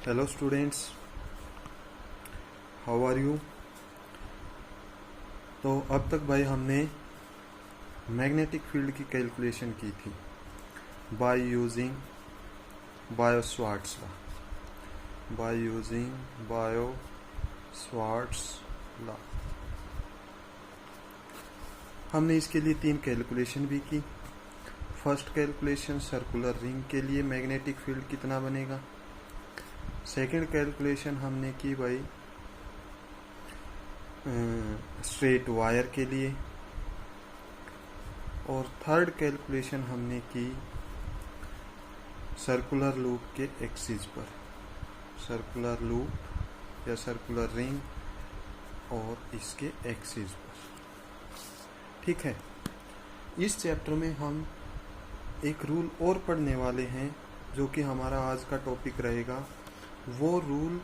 Hello students, how are you. तो अब तक भाई हमने मैग्नेटिक फील्ड की कैलकुलेशन की थी बाय यूजिंग बायो-स्वार्ट्ज़ लॉ। हमने इसके लिए 3 कैलकुलेशन भी की। फर्स्ट कैलकुलेशन सर्कुलर रिंग के लिए मैग्नेटिक फील्ड कितना बनेगा। सेकंड कैलकुलेशन हमने की भाई स्ट्रेट वायर के लिए। और थर्ड कैलकुलेशन हमने की सर्कुलर लूप के एक्सिस पर, सर्कुलर लूप या सर्कुलर रिंग और इसके एक्सिस पर। ठीक है, इस चैप्टर में हम एक रूल और पढ़ने वाले हैं जो कि हमारा आज का टॉपिक रहेगा। वो रूल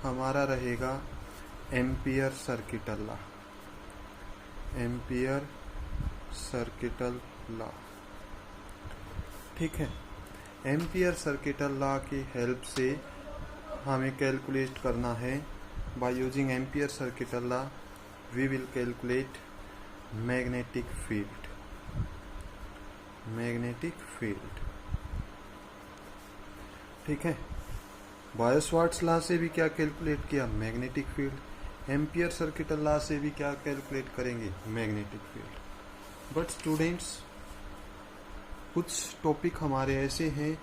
हमारा रहेगा ampere circuital law. Ampere circuital law, ठीक है। एम्पियर सर्किटल लॉ की हेल्प से हमें कैलकुलेट करना है। By using ampere circuital law we will calculate magnetic field. Magnetic field, ठीक है। बायो-स्वार्ट्ज़ लॉ से भी क्या कैलकुलेट किया, magnetic field. Ampere circuital law से भी क्या कैलकुलेट करेंगे, मैग्नेटिक फील्ड। बट स्टूडेंट्स, कुछ टॉपिक हमारे ऐसे हैं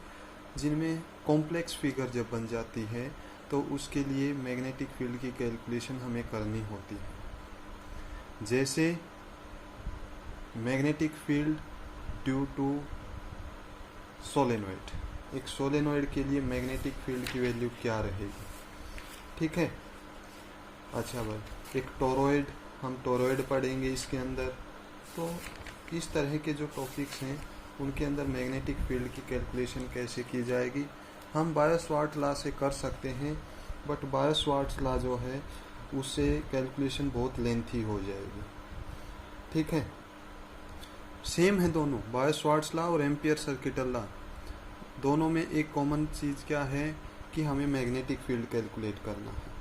जिनमें कॉम्प्लेक्स फिगर जब बन जाती है तो उसके लिए मैग्नेटिक फील्ड की कैलकुलेशन हमें करनी होती है। जैसे magnetic field due to solenoid. एक सोलेनोइड के लिए मैग्नेटिक फील्ड की वैल्यू क्या रहेगी, ठीक है। अच्छा भाई, एक टोरॉइड, हम टोरॉइड पढ़ेंगे इसके अंदर। तो इस तरह के जो टॉपिक्स हैं उनके अंदर मैग्नेटिक फील्ड की कैलकुलेशन कैसे की जाएगी हम बायो-स्वार्ट्ज़ लॉ से कर सकते हैं। बट बायो-स्वार्ट्ज़ लॉ जो है उससे कैलकुलेशन बहुत लेंथी हो जाएगी, ठीक है। सेम है दोनों, बायो-स्वार्ट्ज़ लॉ और एम्पियर सर्किटल लॉ। दोनों में एक कॉमन चीज़ क्या है कि हमें मैग्नेटिक फील्ड कैलकुलेट करना है,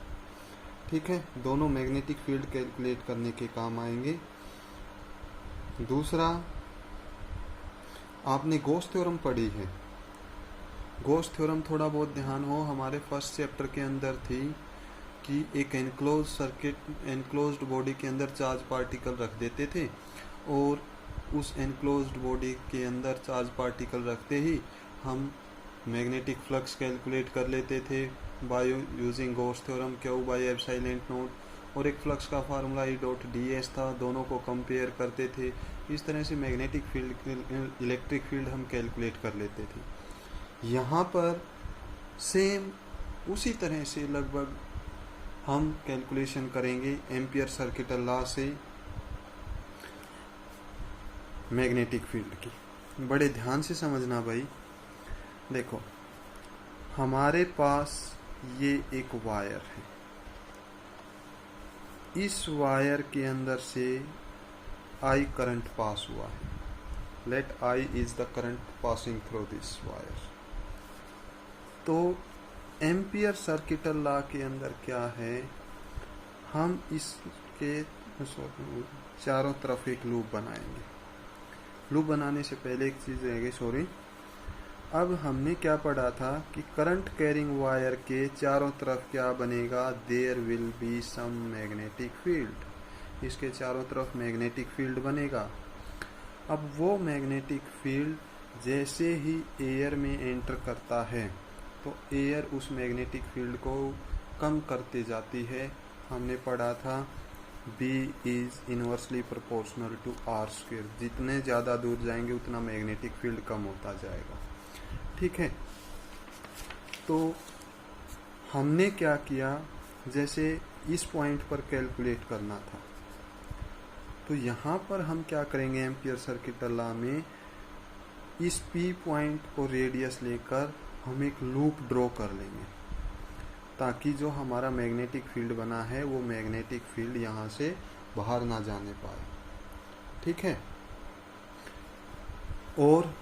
ठीक है। दोनों मैग्नेटिक फील्ड कैलकुलेट करने के काम आएंगे। दूसरा, आपने गॉस थ्योरम पढ़ी है। गॉस थ्योरम थोड़ा बहुत ध्यान हो, हमारे फर्स्ट चैप्टर के अंदर थी कि एक एनक्लोज सर्किट, एनक्लोज्ड बॉडी के अंदर चार्ज पार्टिकल रख देते थे और उस एनक्लोज्ड बॉडी के अंदर चार्ज पार्टिकल रखते ही हम मैग्नेटिक फ्लक्स कैलकुलेट कर लेते थे by using Gauss theorem, Q by epsilon not. और एक फ्लक्स का फार्मूला E.ds था, दोनों को कंपेयर करते थे। इस तरह से मैग्नेटिक फील्ड, इलेक्ट्रिक फील्ड हम कैलकुलेट कर लेते थे। यहाँ पर सेम उसी तरह से लगभग हम कैलकुलेशन करेंगे एम्पियर सर्किटल लॉ से मैग्नेटिक फील्ड की। बड़े ध्यान से समझना भाई। देखो, हमारे पास ये एक वायर है, इस वायर के अंदर से I करंट पास हुआ है। Let I is the current passing through this wire. तो एम्पियर सर्किटल लॉ के अंदर क्या है, हम इसके चारों तरफ एक लूप बनाएंगे। लूप बनाने से पहले एक चीज़ रहेगी, अब हमने क्या पढ़ा था कि करंट कैरिंग वायर के चारों तरफ क्या बनेगा, there will be some magnetic field. इसके चारों तरफ मैग्नेटिक फील्ड बनेगा। अब वो मैग्नेटिक फील्ड जैसे ही एयर में एंटर करता है तो एयर उस मैग्नेटिक फील्ड को कम करते जाती है। हमने पढ़ा था B is inversely proportional to R²। जितने ज़्यादा दूर जाएंगे उतना मैग्नेटिक फील्ड कम होता जाएगा, ठीक है। तो हमने क्या किया, जैसे इस पॉइंट पर कैलकुलेट करना था तो यहाँ पर हम क्या करेंगे, एम्पियर सर्किटल लॉ में इस P पॉइंट को रेडियस लेकर हम एक लूप ड्रॉ कर लेंगे ताकि जो हमारा मैग्नेटिक फील्ड बना है वो मैग्नेटिक फील्ड यहाँ से बाहर ना जाने पाए, ठीक है। और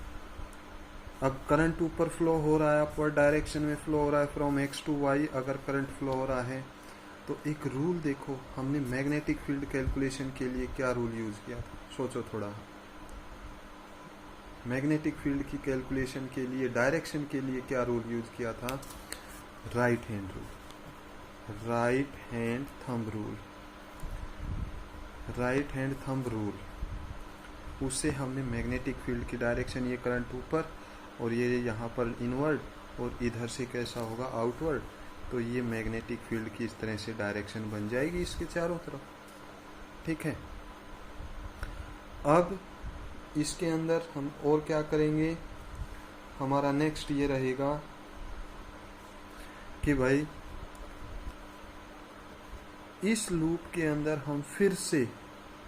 अब करंट ऊपर फ्लो हो रहा है, अपवर्ड डायरेक्शन में फ्लो हो रहा है फ्रॉम एक्स टू वाई। अगर करंट फ्लो हो रहा है तो एक रूल देखो, हमने मैग्नेटिक फील्ड कैलकुलेशन के लिए क्या रूल यूज किया था, सोचो थोड़ा। मैग्नेटिक फील्ड की कैलकुलेशन के लिए, डायरेक्शन के लिए क्या रूल यूज किया था? Right hand rule, right hand thumb rule, right hand thumb rule. उससे हमने मैग्नेटिक फील्ड की डायरेक्शन, ये करंट ऊपर और ये यहाँ पर इनवर्ड और इधर से कैसा होगा आउटवर्ड, तो ये मैग्नेटिक फील्ड की इस तरह से डायरेक्शन बन जाएगी इसके चारों तरफ। ठीक है, अब इसके अंदर हम और क्या करेंगे, हमारा नेक्स्ट ये रहेगा कि भाई इस लूप के अंदर हम फिर से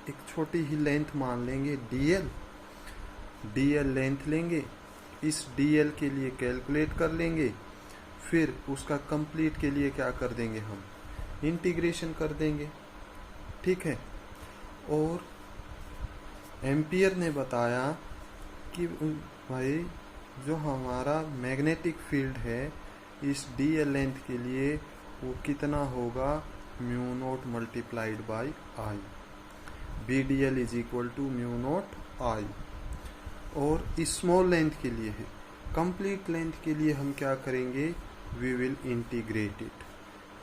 एक छोटी ही लेंथ मान लेंगे डीएल लेंथ लेंगे, इस डीएल के लिए कैलकुलेट कर लेंगे, फिर उसका कंप्लीट के लिए क्या कर देंगे, हम इंटीग्रेशन कर देंगे। ठीक है, और एम्पियर ने बताया कि भाई जो हमारा मैग्नेटिक फील्ड है इस डीएल लेंथ के लिए वो कितना होगा, mu naught multiplied by I, B D L is equal to mu naught I. और स्मॉल लेंथ के लिए है, कंप्लीट लेंथ के लिए हम क्या करेंगे, वी विल इंटीग्रेट इट।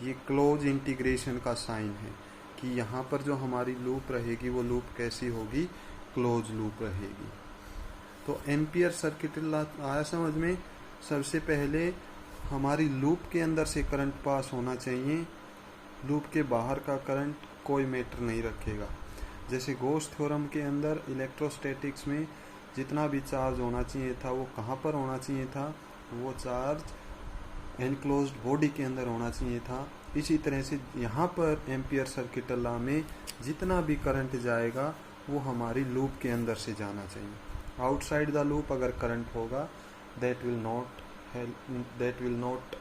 ये क्लोज इंटीग्रेशन का साइन है कि यहाँ पर जो हमारी लूप रहेगी वो लूप कैसी होगी, क्लोज लूप रहेगी। तो एम्पियर सर्किट लॉ आया समझ में। सबसे पहले हमारी लूप के अंदर से करंट पास होना चाहिए, लूप के बाहर का करंट कोई मैटर नहीं रखेगा। जैसे गॉस थ्योरम के अंदर इलेक्ट्रोस्टैटिक्स में जितना भी चार्ज होना चाहिए था वो कहाँ पर होना चाहिए था, वो चार्ज एनक्लोज्ड बॉडी के अंदर होना चाहिए था। इसी तरह से यहाँ पर एम्पियर सर्किट लॉ में जितना भी करंट जाएगा वो हमारी लूप के अंदर से जाना चाहिए। आउटसाइड द लूप अगर करंट होगा that will not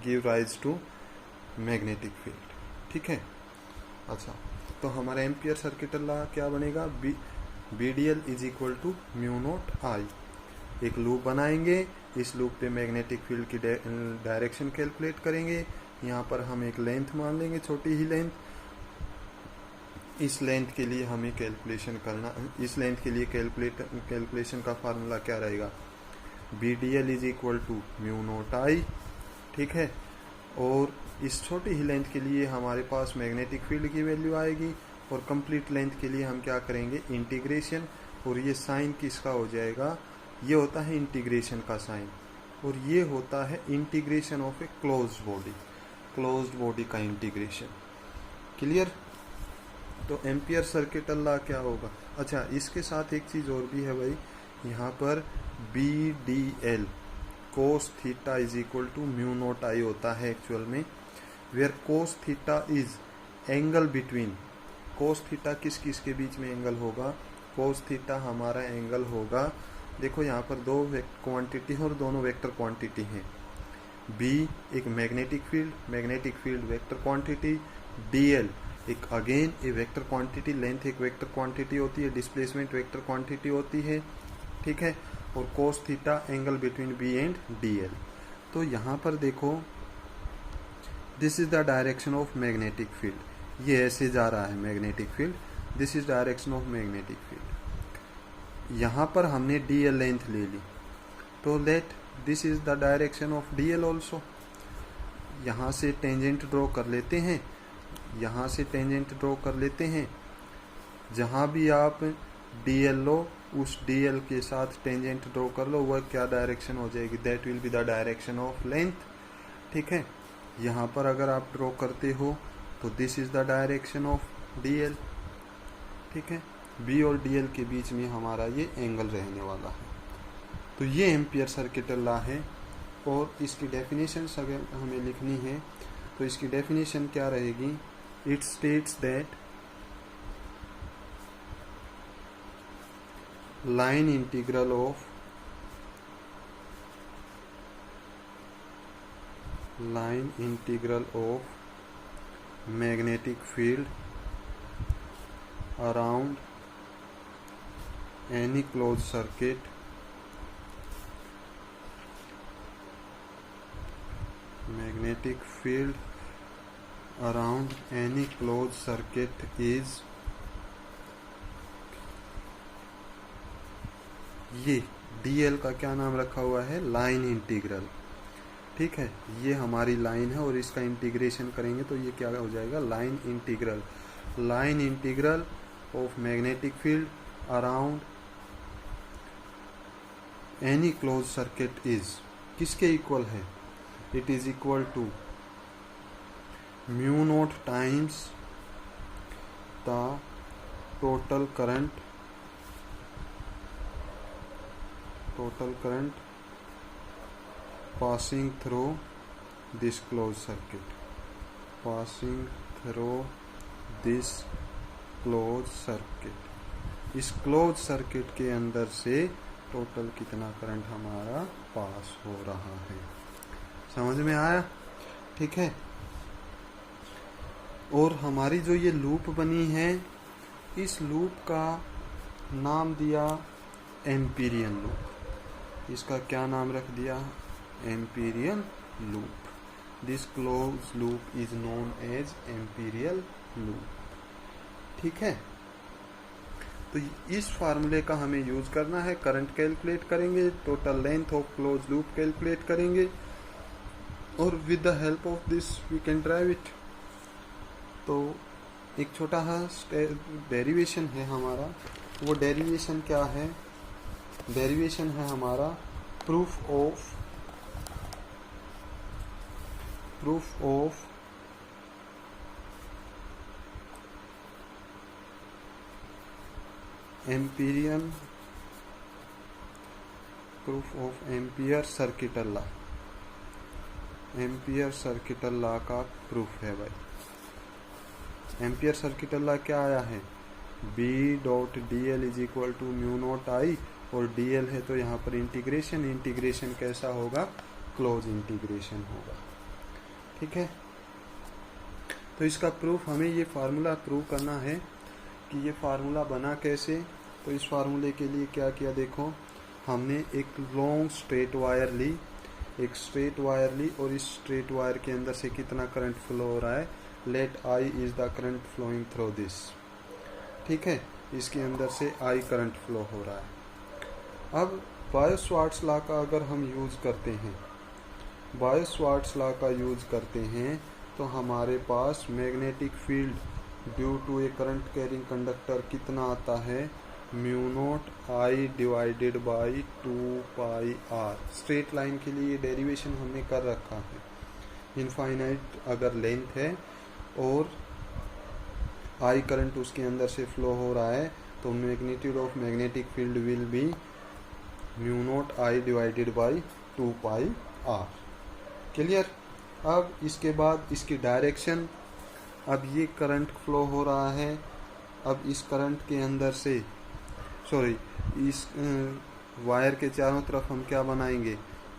give rise to magnetic field. ठीक है, अच्छा तो हमारा एम्पियर सर्किट लॉ क्या बनेगा, B D L is equal to mu naught I. एक लूप बनाएंगे, इस लूप पे मैग्नेटिक फील्ड की डायरेक्शन कैलकुलेट करेंगे। यहाँ पर हम एक लेंथ मान लेंगे, छोटी ही लेंथ। इस लेंथ के लिए हमें कैलकुलेशन करना, इस लेंथ के लिए कैलकुलेशन का फार्मूला क्या रहेगा, B D L is equal to mu naught I. ठीक है, और इस छोटी ही लेंथ के लिए हमारे पास मैग्नेटिक फील्ड की वैल्यू आएगी, और कंप्लीट लेंथ के लिए हम क्या करेंगे, इंटीग्रेशन। और ये साइन किसका हो जाएगा, ये होता है इंटीग्रेशन का साइन, और ये होता है integration of a closed body का इंटीग्रेशन। क्लियर। तो एम्पियर सर्किट लॉ क्या होगा। अच्छा, इसके साथ एक चीज और भी है भाई, यहाँ पर B D L cos theta is equal to mu naught I होता है एक्चुअल में, where cos theta is angle between, cos theta किस किस के बीच में एंगल होगा, कोस थीटा हमारा एंगल होगा, देखो यहाँ पर दो क्वांटिटी है और दोनों वेक्टर क्वांटिटी हैं। बी एक magnetic field vector quantity, D L एक अगेन ए वेक्टर क्वांटिटी, लेंथ एक वेक्टर क्वांटिटी होती है, डिस्प्लेसमेंट वेक्टर क्वांटिटी होती है। ठीक है, और cos theta angle between B and D L. तो यहाँ पर देखो, this is the direction of magnetic field, ये ऐसे जा रहा है magnetic field, this is direction of magnetic field. यहाँ पर हमने डी एल लेंथ ले ली, तो let this is the direction of D L also. यहाँ से टेंजेंट ड्रॉ कर लेते हैं, यहाँ से टेंजेंट ड्रॉ कर लेते हैं, जहाँ भी आप डी एल लो उस डी एल के साथ टेंजेंट ड्रॉ कर लो, वह क्या डायरेक्शन हो जाएगी, that will be the direction of length. ठीक है, यहाँ पर अगर आप ड्रॉ करते हो तो this is the direction of D L. ठीक है, बी और डी एल के बीच में हमारा ये एंगल रहने वाला है। तो ये एम्पियर सर्किट लॉ है, और इसकी डेफिनेशन अगर हमें लिखनी है तो इसकी डेफिनेशन क्या रहेगी, it states that line integral of magnetic field around any closed circuit magnetic field around any closed circuit is, ये dl का क्या नाम रखा हुआ है, लाइन इंटीग्रल। ठीक है, ये हमारी लाइन है और इसका इंटीग्रेशन करेंगे तो ये क्या हो जाएगा, line integral. Line integral of magnetic field around any close circuit is, किसके इक्वल है, it is equal to mu naught times the total current passing through this closed circuit, passing through this closed circuit। इस close circuit के अंदर से total कितना current हमारा पास हो रहा है। समझ में आया? ठीक है। और हमारी जो ये लूप बनी है, इस लूप का नाम दिया एम्पीरियन लूप। इसका क्या नाम रख दिया, Amperian loop. This close loop is known as Amperial loop. ठीक है, तो इस फार्मूले का हमें यूज करना है। करंट कैलकुलेट करेंगे, total length of close loop calculate करेंगे और with the help of this we can derive it. तो एक छोटा सा डेरिवेशन है हमारा, वो डेरिवेशन क्या है, डेरिवेशन है हमारा proof of Amperian, proof of ampere circuital law. Ampere circuital law का प्रूफ है भाई। एम्पियर सर्किटल लॉ क्या आया है, B dot DL is equal to mu naught I, और DL है तो यहाँ पर इंटीग्रेशन, इंटीग्रेशन कैसा होगा, क्लोज इंटीग्रेशन होगा। ठीक है, तो इसका प्रूफ हमें ये फार्मूला प्रूव करना है कि ये फार्मूला बना कैसे। तो इस फार्मूले के लिए क्या किया, देखो हमने एक लॉन्ग स्ट्रेट वायर ली, एक स्ट्रेट वायर ली और इस स्ट्रेट वायर के अंदर से कितना करंट फ्लो हो रहा है, let I is the current flowing through this. ठीक है, इसके अंदर से I करंट फ्लो हो रहा है। अब बायो-सवार्ट्स लॉ का अगर हम यूज करते हैं, बायो-सवार्ट्स लॉ का यूज करते हैं तो हमारे पास magnetic field due to a current carrying conductor कितना आता है, mu naught I divided by 2πr। Straight line के लिए डेरिवेशन हमने कर रखा है। इनफाइनाइट अगर लेंथ है और I करंट उसके अंदर से फ्लो हो रहा है तो magnitude of magnetic field will be mu naught I divided by 2πr। Clear? अब इसके बाद इसकी डायरेक्शन, अब ये करंट फ्लो हो रहा है, अब इस करंट के अंदर से इस वायर के चारों तरफ हम क्या बनाएंगे,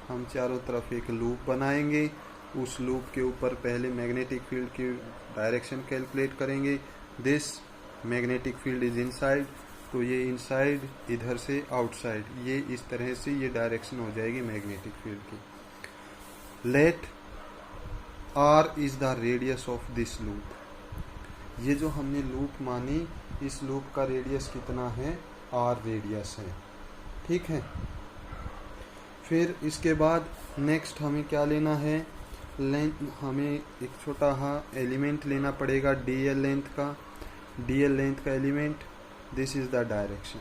हम चारों तरफ एक लूप बनाएंगे। उस लूप के ऊपर पहले मैग्नेटिक फील्ड की डायरेक्शन कैलकुलेट करेंगे। This magnetic field is inside, तो ये इनसाइड इधर से आउटसाइड, ये इस तरह से ये डायरेक्शन हो जाएगी मैग्नेटिक फील्ड की। Let R is the radius of this loop. ये जो हमने लूप मानी, इस लूप का रेडियस कितना है, R रेडियस है। ठीक है, फिर इसके बाद नेक्स्ट हमें क्या लेना है, लेंथ, हमें एक छोटा एलिमेंट लेना पड़ेगा DL लेंथ का, DL लेंथ का element. This is the direction.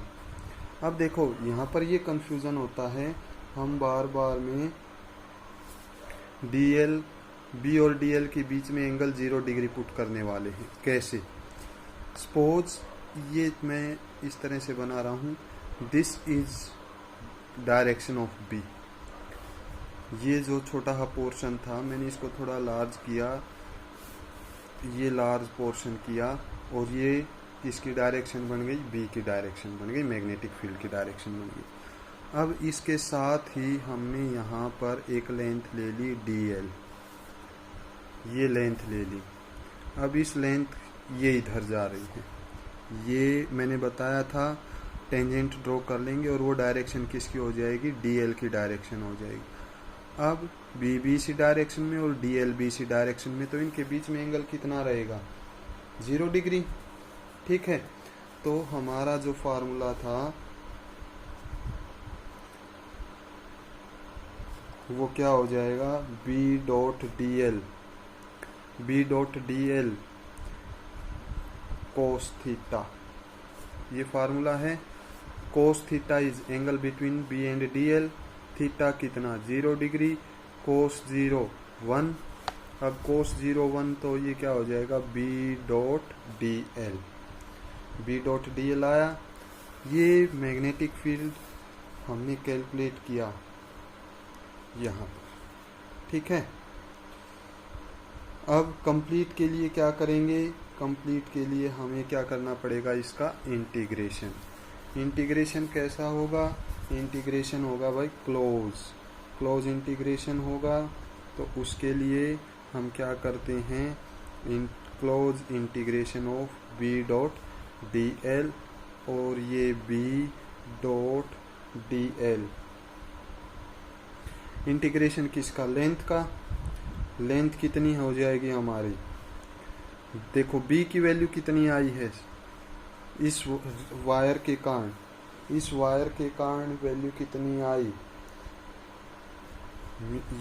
अब देखो यहाँ पर ये कंफ्यूजन होता है, हम बार बार में DL, B और DL के बीच में एंगल 0 डिग्री पुट करने वाले हैं। कैसे? सपोज ये मैं इस तरह से बना रहा हूँ, this is direction of B। ये जो छोटा सा पोर्शन था मैंने इसको थोड़ा लार्ज किया, ये लार्ज पोर्शन किया और ये इसकी डायरेक्शन बन गई, B की डायरेक्शन बन गई, मैग्नेटिक फील्ड की डायरेक्शन बन गई। अब इसके साथ ही हमने यहाँ पर एक लेंथ ले ली DL, ये लेंथ ले ली। अब इस लेंथ ये इधर जा रही है, ये मैंने बताया था टेंजेंट ड्रॉ कर लेंगे और वो डायरेक्शन किसकी हो जाएगी, DL की डायरेक्शन हो जाएगी। अब बी बी सी डायरेक्शन में और D L B C direction में, तो इनके बीच में एंगल कितना रहेगा, 0 डिग्री। ठीक है, तो हमारा जो फार्मूला था वो क्या हो जाएगा, B dot D L cos theta, ये फार्मूला है। Cos theta is angle between B and D L, theta कितना 0 डिग्री, कोस 0 1, अब कोस 0 1 तो ये क्या हो जाएगा, बी डॉट डी एल आया। ये मैग्नेटिक फील्ड हमने कैलकुलेट किया यहाँ पर। ठीक है, अब कंप्लीट के लिए क्या करेंगे, कंप्लीट के लिए हमें क्या करना पड़ेगा, इसका इंटीग्रेशन कैसा होगा, इंटीग्रेशन होगा भाई क्लोज इंटीग्रेशन होगा। तो उसके लिए हम क्या करते हैं, close integration of B dot D L और ये B dot D L, integration किसका, लेंथ कितनी हो जाएगी हमारी, देखो b की वैल्यू कितनी आई है, इस वायर के कारण वैल्यू कितनी आई,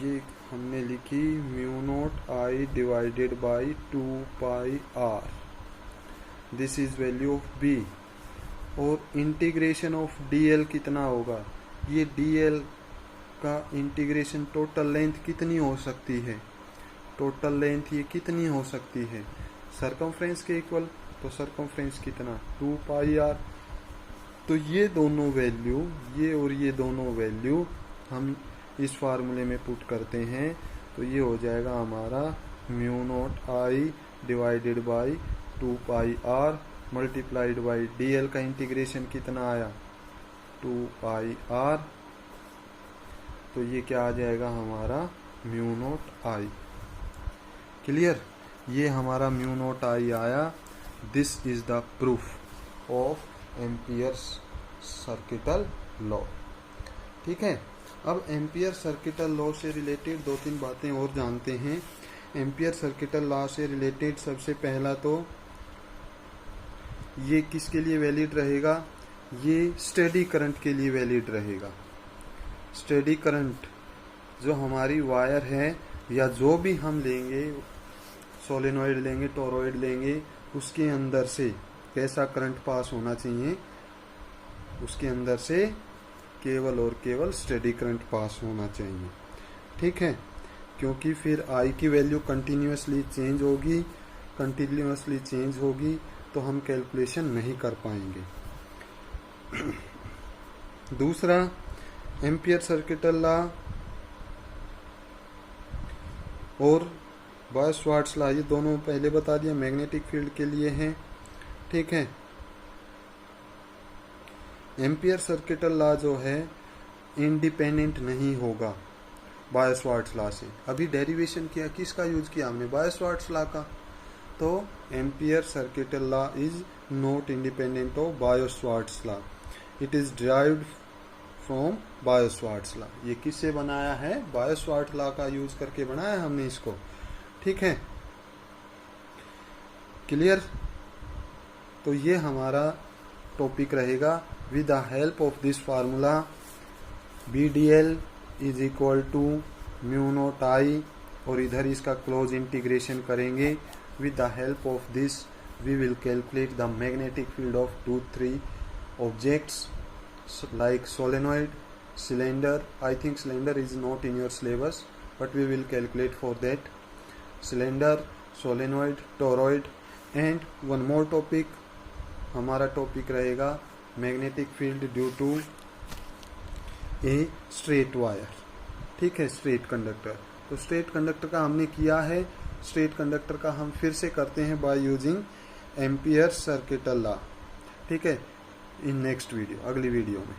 ये हमने लिखी mu naught I divided by 2 pi R, this is value of b। और इंटीग्रेशन ऑफ dl कितना होगा, ये dl का इंटीग्रेशन टोटल लेंथ कितनी हो सकती है, टोटल लेंथ ये कितनी हो सकती है, सरकमफ्रेंस के इक्वल, तो सरकमफ्रेंस कितना 2 पाई आर। तो ये दोनों वैल्यू, ये और ये दोनों वैल्यू हम इस फार्मूले में पुट करते हैं, तो ये हो जाएगा हमारा mu naught I divided by 2 pi R multiplied by dl का इंटीग्रेशन कितना आया 2 पाई आर, तो ये क्या आ जाएगा हमारा म्यू नॉट आई। क्लियर, ये हमारा म्यू नॉट आई आया। This is the proof of amperes circuital law. ठीक है, अब एम्पियर सर्किटल लॉ से रिलेटेड 2-3 बातें और जानते हैं। एम्पियर सर्किटल लॉ से रिलेटेड सबसे पहला तो ये किसके लिए वैलिड रहेगा, ये स्टेडी करंट के लिए वैलिड रहेगा। स्टेडी करंट जो हमारी वायर है या जो भी हम लेंगे, सोलेनोइड लेंगे, टोरॉइड लेंगे, उसके अंदर से कैसा करंट पास होना चाहिए, उसके अंदर से केवल और केवल स्टेडी करंट पास होना चाहिए। ठीक है, क्योंकि फिर आई की वैल्यू कंटिन्यूअसली चेंज होगी तो हम कैलकुलेशन नहीं कर पाएंगे। दूसरा, एम्पियर सर्किटल लॉ और बायो-सावर्ट्स लॉ, ये दोनों पहले बता दिया, मैग्नेटिक फील्ड के लिए हैं। ठीक है, एम्पियर सर्किटल लॉ जो है इंडिपेंडेंट नहीं होगा बायो-सावर्ट्स लॉ से। अभी डेरिवेशन किया, किसका यूज किया हमने, बायो-सावर्ट्स लॉ का। तो ampere circuital law is not independent of bio-Savart's law, it is derived from bio-Savart's law. ये किससे बनाया है, बायो-सावर्ट्स लॉ का यूज करके बनाया हमने इसको। ठीक है, क्लियर। तो ये हमारा टॉपिक रहेगा। With the help of this formula BDL is equal to mu naught I, और इधर इसका क्लोज इंटीग्रेशन करेंगे। With the help of this we will calculate the magnetic field of 2-3 objects like solenoid, cylinder. I think cylinder is not in your syllabus, but we will calculate for that. Cylinder, solenoid, toroid, and one more topic, हमारा topic रहेगा magnetic field due to a straight wire. ठीक है, straight conductor. तो straight conductor का हमने किया है, straight conductor का हम फिर से करते हैं bye using ampere circuital law. ठीक है, इन नेक्स्ट वीडियो, अगली वीडियो में।